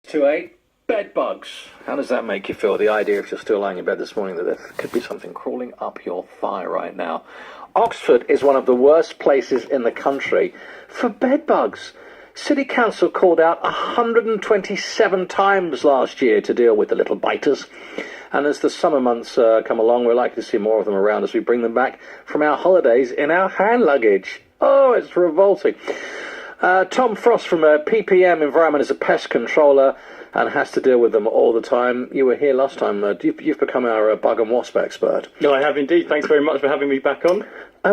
To 8, bed bugs. How does that make you feel? The idea, if you're still lying in bed this morning, that there could be something crawling up your thigh right now. Oxford is one of the worst places in the country for bed bugs. City Council called out 127 times last year to deal with the little biters. And as the summer months come along, we're likely to see more of them around as we bring them back from our holidays in our hand luggage. Oh, it's revolting. Tom Frost from PPM Environment is a pest controller and has to deal with them all the time. You were here last time. You've become our bug and wasp expert. No, I have indeed. Thanks very much for having me back on.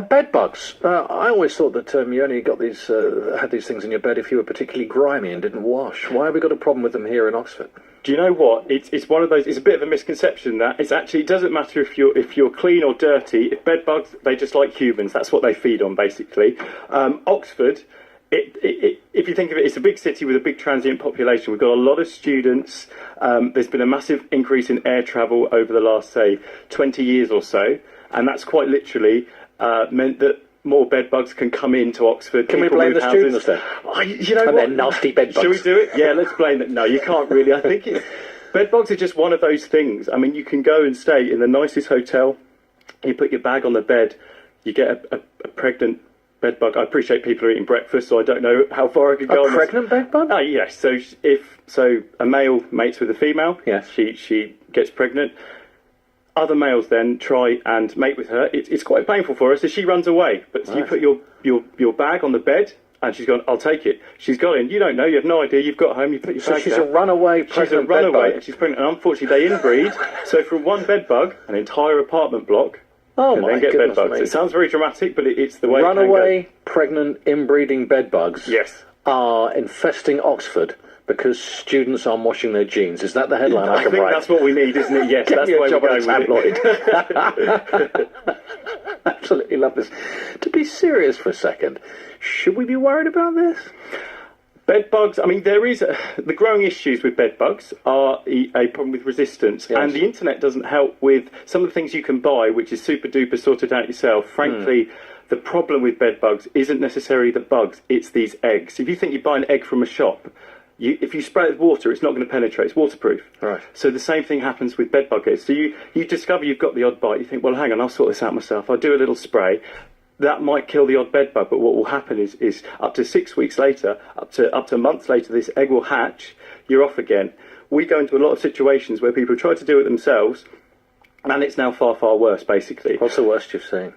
Bed bugs. I always thought that you only got these had these things in your bed if you were particularly grimy and didn't wash. Why have we got a problem with them here in Oxford? Do you know what? It's one of those. It's a bit of a misconception that it doesn't matter if you're clean or dirty. If bed bugs, they just like humans. That's what they feed on, basically. Oxford. If you think of it, it's a big city with a big transient population. We've got a lot of students. There's been a massive increase in air travel over the last, say, 20 years or so. And that's quite literally meant that more bed bugs can come into Oxford. Can we blame the students then? You know and what? their nasty bed bugs. Should we do it? Yeah, let's blame it. No, you can't really. I think bed bugs are just one of those things. I mean, you can go and stay in the nicest hotel. You put your bag on the bed. You get a pregnant bed bug. I appreciate people are eating breakfast, so I don't know how far I could go. A pregnant bed bug? Oh, yes. So a male mates with a female. Yes. She gets pregnant. Other males then try and mate with her. It's quite painful for her, so she runs away. But right. You put your bag on the bed, and she's gone, I'll take it. She's got in. You don't know. You have no idea. You've got home. You put your bag So she's there. a runaway pregnant She's a runaway, bed bug. and she's pregnant. And unfortunately, they inbreed. So from one bed bug, an entire apartment block. Oh and my then get goodness bed bugs. me. It sounds very dramatic, but it's the way Runaway, it can go. pregnant, inbreeding bed bugs Yes. are infesting Oxford because students aren't washing their jeans. Is that the headline I I can think write? that's what we need, isn't it? Yes, Get that's me the a way job we're at a going with it. tabloid. Absolutely love this. To be serious for a second, should we be worried about this? Bed bugs, I mean, the growing issues with bed bugs are a problem with resistance. Yes. And the internet doesn't help with some of the things you can buy, which is super duper sorted out yourself. Frankly, the problem with bed bugs isn't necessarily the bugs, it's these eggs. If you think you buy an egg from a shop, if you spray it with water, it's not going to penetrate. It's waterproof. Right. So the same thing happens with bed bug eggs. So you discover you've got the odd bite. You think, well, hang on, I'll sort this out myself. I'll do a little spray. That might kill the odd bed bug, but what will happen is up to 6 weeks later, up to months later, this egg will hatch. You're off again. We go into a lot of situations where people try to do it themselves, and it's now far, far worse, basically. What's the worst you've seen?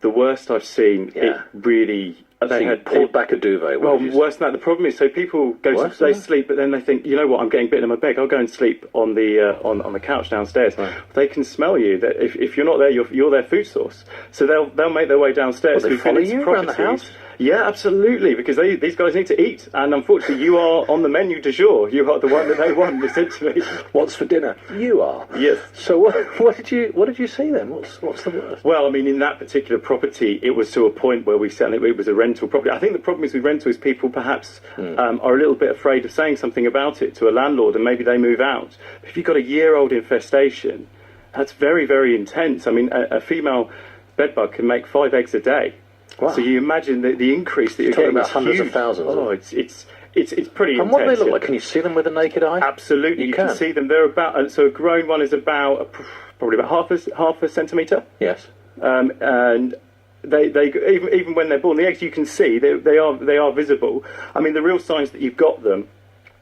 The worst I've seen, it really... They had pulled back a duvet. Well, worse than that. The problem is, so people they sleep, but then they think, you know what, I'm getting bitten in my bed. I'll go and sleep on the on the couch downstairs. Right. They can smell you. That if you're not there, you're their food source. So they'll make their way downstairs. Well, they follow you around the house? Yeah, absolutely, because these guys need to eat, and unfortunately, you are on the menu du jour. You are the one that they want, essentially. What's for dinner? You are. Yes. So what did you see then? What's the worst? Well, I mean, in that particular property, it was to a point where we said it was a rental property. I think the problem is with rental is people perhaps are a little bit afraid of saying something about it to a landlord, and maybe they move out. But if you've got a year-old infestation, that's very, very intense. I mean, a female bedbug can make 5 eggs a day. Wow. So you imagine the increase that you're getting about hundreds huge. of thousands. Oh, it's pretty intense. And what do they look like? Can you see them with the naked eye? Absolutely, you can see them. They're about so a grown one is about probably about half a centimetre. Yes. And they even when they're born, the eggs you can see they are visible. I mean, the real signs that you've got them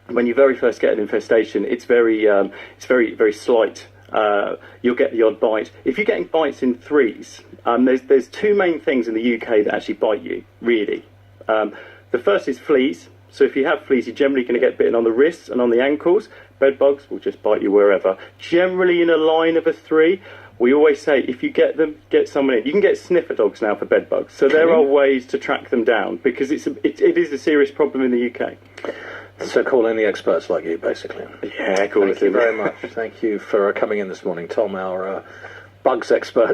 when you very first get an infestation, it's very very slight. You'll get the odd bite. If you're getting bites in threes, there's two main things in the UK that actually bite you, really. The first is fleas. So if you have fleas, you're generally going to get bitten on the wrists and on the ankles. Bed bugs will just bite you wherever. Generally in a line of a 3. We always say if you get them, get someone in. You can get sniffer dogs now for bed bugs. So there are ways to track them down because it is a serious problem in the UK. So call in the experts like you, basically. Yeah, call Thank you very much. Thank you for coming in this morning, Tom, our bugs expert.